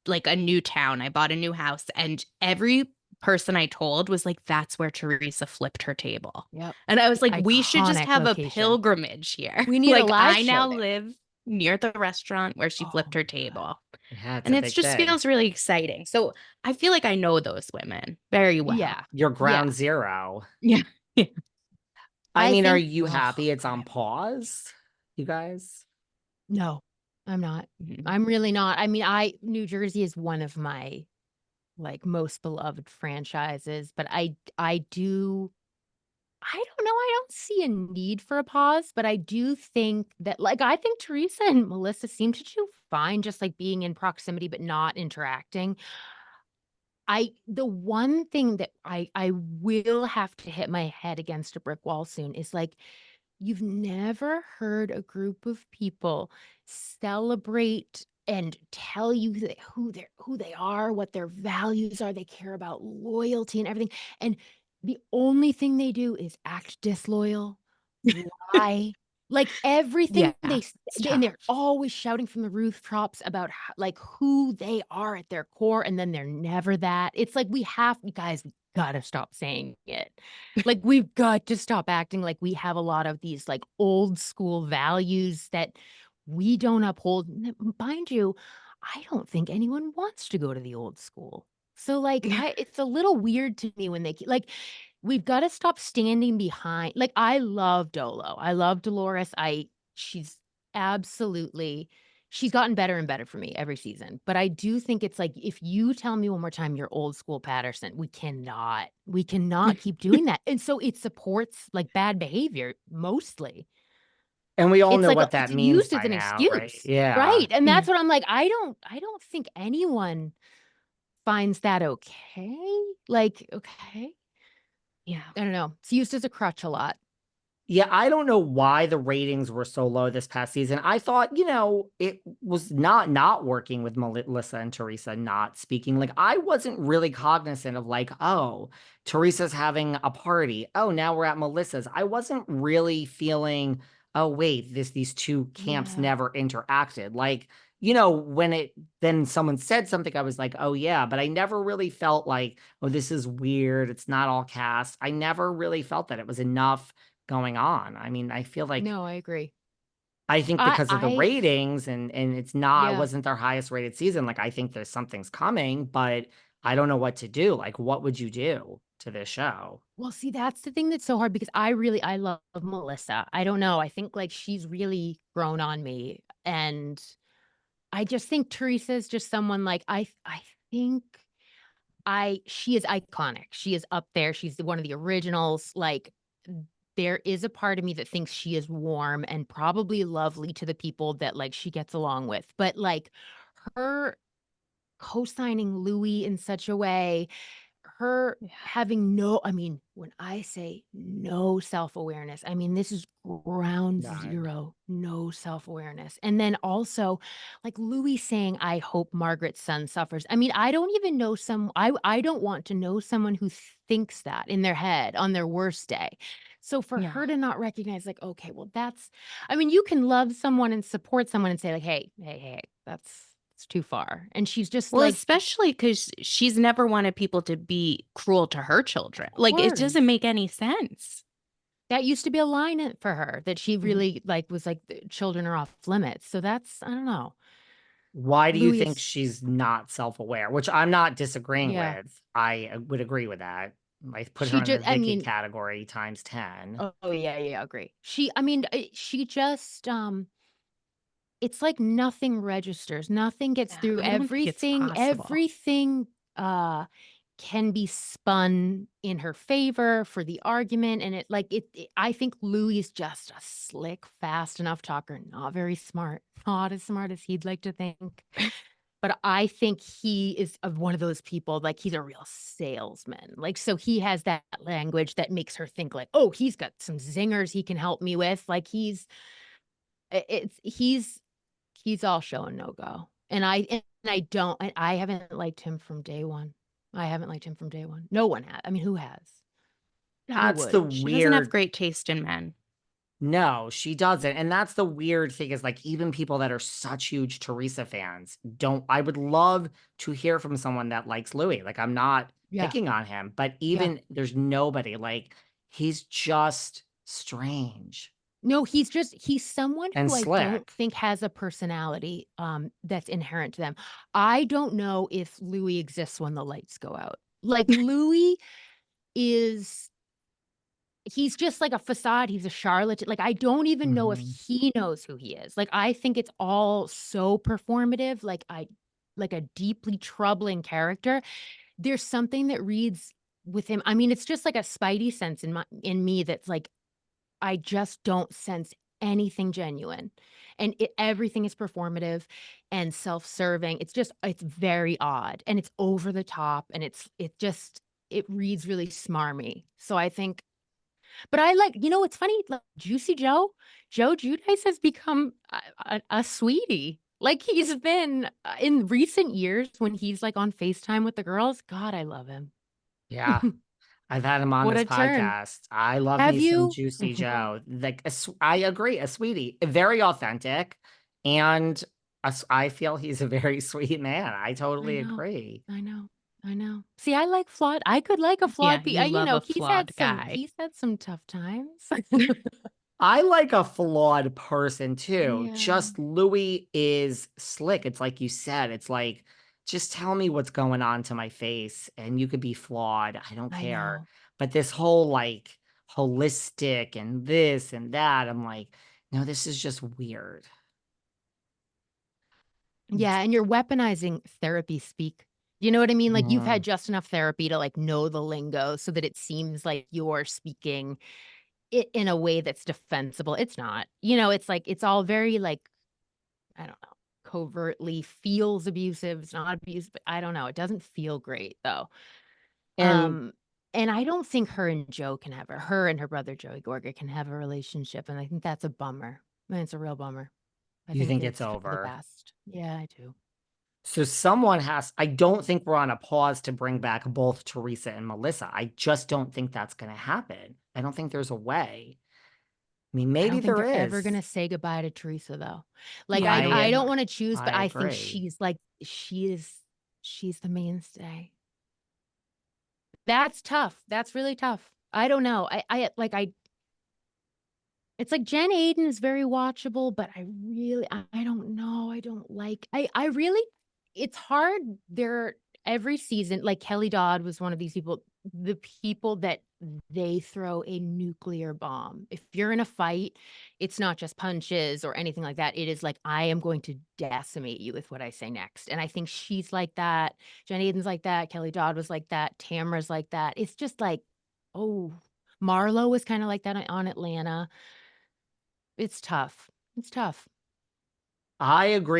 like a new town. I bought a new house, and every person I told was like, that's where Teresa flipped her table. Yep. And I was like, we should just Iconic have a location. pilgrimage here. We need a Like, live I show now there. live near the restaurant where she Oh flipped her my God. table. Yeah, it's And a it big just thing. feels really exciting. So I feel like I know those women very well. Yeah. Your Yeah. ground zero. Yeah. I mean, are think, you oh, happy it's on God. pause, you guys? No, I'm not. Mhm. I'm really not. I mean, New Jersey is one of my like most beloved franchises, but I do I don't know, I don't see a need for a pause, but I do think that like I think Teresa and Melissa seem to do fine just like being in proximity but not interacting. The one thing that I will have to hit my head against a brick wall soon is like you've never heard a group of people celebrate and tell you who they are, what their values are. They care about loyalty and everything. And the only thing they do is act disloyal, lie. Like everything Yeah. It's and tough. they're always shouting from the rooftops about like who they are at their core, and then they're never that. It's like you guys gotta stop saying it. Like, we've got to stop acting like we have a lot of these, like, old school values that we don't uphold. Mind you, I don't think anyone wants to go to the old school. So, like, it's a little weird to me when like, we've gotta stop standing behind like, I love Dolo. I love Dolores. She's absolutely she's gotten better and better for me every season, but I do think it's like, if you tell me one more time you're old school Patterson, we cannot keep doing that, and so it supports, like, bad behavior mostly. And we all It's know like, what it's that means used as by an now, right? excuse, Yeah. right? And that's what I'm like, I don't think anyone finds that okay. Like, okay, Yeah. I don't know. It's used as a crutch a lot. Yeah, I don't know why the ratings were so low this past season. I thought, it was not working with Melissa and Teresa not speaking. Like I wasn't really cognizant of like, oh, Teresa's having a party. Oh, now we're at Melissa's. I wasn't really feeling, oh, wait, these two camps Yeah. never interacted. Like, when then someone said something, I was like, oh yeah, but I never really felt like, oh, this is weird. It's not all cast. I never really felt that it was enough going on. I mean, I feel like No, I agree. I think I because of the I ratings and it yeah. wasn't their highest rated season. Like I think there's something's coming, but I don't know what to do. Like, what would you do to this show? Well, see, that's the thing that's so hard because I love Melissa. I don't know. I think like she's really grown on me. And I just think Teresa's just someone like I think she is iconic. She is up there. She's one of the originals. Like there is a part of me that thinks she is warm and probably lovely to the people that like she gets along with. But like her co-signing Louie in such a way, her Yeah. having no I mean, when I say no self-awareness, I mean, this is ground None. zero, no self-awareness. And then also, like, Louis saying, "I hope Margaret's son suffers." I mean, I don't even know I don't want to know someone who thinks that in their head on their worst day. So for Yeah. her to not recognize, like, okay, well, that's I mean, you can love someone and support someone and say, like, "Hey, hey, hey, that's it's too far." And she's just Well, like, especially because she's never wanted people to be cruel to her children. "Of Like, it course." doesn't make any sense. That used to be a line for her that she Mhm. really, like, was like, "The children are off limits." So that's I don't know. Why do you Louis think is she's not self-aware? Which I'm not disagreeing yeah. with. I would agree with that. I put her She in the just I Vicky mean category times 10. oh, yeah, yeah, agree. I mean, she just, it's like nothing registers, nothing gets Yeah, through. I don't think it's possible. Everything, uh, can be spun in her favor for the argument, and I think Louis is just a slick, fast enough talker, not very smart, not as smart as he'd like to think. But I think he is of one of those people, like, he's a real salesman, like, so he has that language that makes her think like, "Oh, he's got some zingers he can help me with," like, he's all show and no go, I haven't liked him from day one. I haven't liked him from day one. No one has. I mean, who has? Who That's the would? She doesn't have weird great taste in men. No, she doesn't. And that's the weird thing is like even people that are such huge Teresa fans don't. I would love to hear from someone that likes Louie. Like I'm not Yeah. picking on him, but Yeah. even there's nobody like he's just strange No, he's someone and who I don't slick. think has a personality that's inherent to them. I don't know if Louis exists when the lights go out. Like Louis is he's just like a facade. He's a charlatan. Like I don't even know if Mhm. he knows who he is. Like I think it's all so performative, like a deeply troubling character. There's something that reads with him. I mean, it's just like a spidey sense in me that's like I just don't sense anything genuine. And everything is performative and self-serving. It's very odd and it's over the top and it reads really smarmy. So I think, but I like, it's funny, like Juicy Joe Giudice has become a sweetie. Like he's been in recent years when he's like on FaceTime with the girls. God, I love him. Yeah. I've had him on What this a turn. podcast. I love Have me some you? Juicy Joe. Like I agree, a sweetie, very authentic, and I feel he's a very sweet man. I I totally know. agree. I know. I know. See, I like flawed. I could like a Yeah, flawed you love a he's flawed guy. he's had some tough times. I like a flawed person too. Yeah, Just Louis is slick. It's like you said. It's like, just tell me what's going on to my face, and you could be flawed. I don't I care. know. But this whole like holistic and this and that, I'm like, no, this is just weird. Yeah, and you're weaponizing therapy speak. You know what I mean? Like you've Mhm. had just enough therapy to like know the lingo so that it seems like you're speaking it in a way that's defensible. It's not. It's like it's all very like I don't know, covertly feels abusive. It's not abusive, but I don't know. It doesn't feel great though. And And I don't think her and her brother Joey Gorga can have a relationship. And I think that's a bummer. I mean, it's a real bummer. I you think think it's it's for the over. best. Yeah, I do. So someone has, I don't think we're on a pause to bring back both Teresa and Melissa. I just don't think that's going to happen. I don't think there's a way. I mean, I maybe don't think there they're ever is. gonna say goodbye to Teresa though. Like Yeah, I don't I don't either. want to choose, I but I think agree. she's the mainstay. That's tough. That's really tough. I don't know. I it's like Jen Aiden is very watchable, but I don't know. I don't like I really it's hard. There every season, like Kelly Dodd was one of these people, the people that they throw a nuclear bomb. If you're in a fight, it's not just punches or anything like that. It is like I am going to decimate you with what I say next. And I think she's like that. Jen Aiden's like that. Kelly Dodd was like that. Tamra's like that. It's just like, oh, Marlo was kind of like that on Atlanta. It's tough. It's tough. I agree.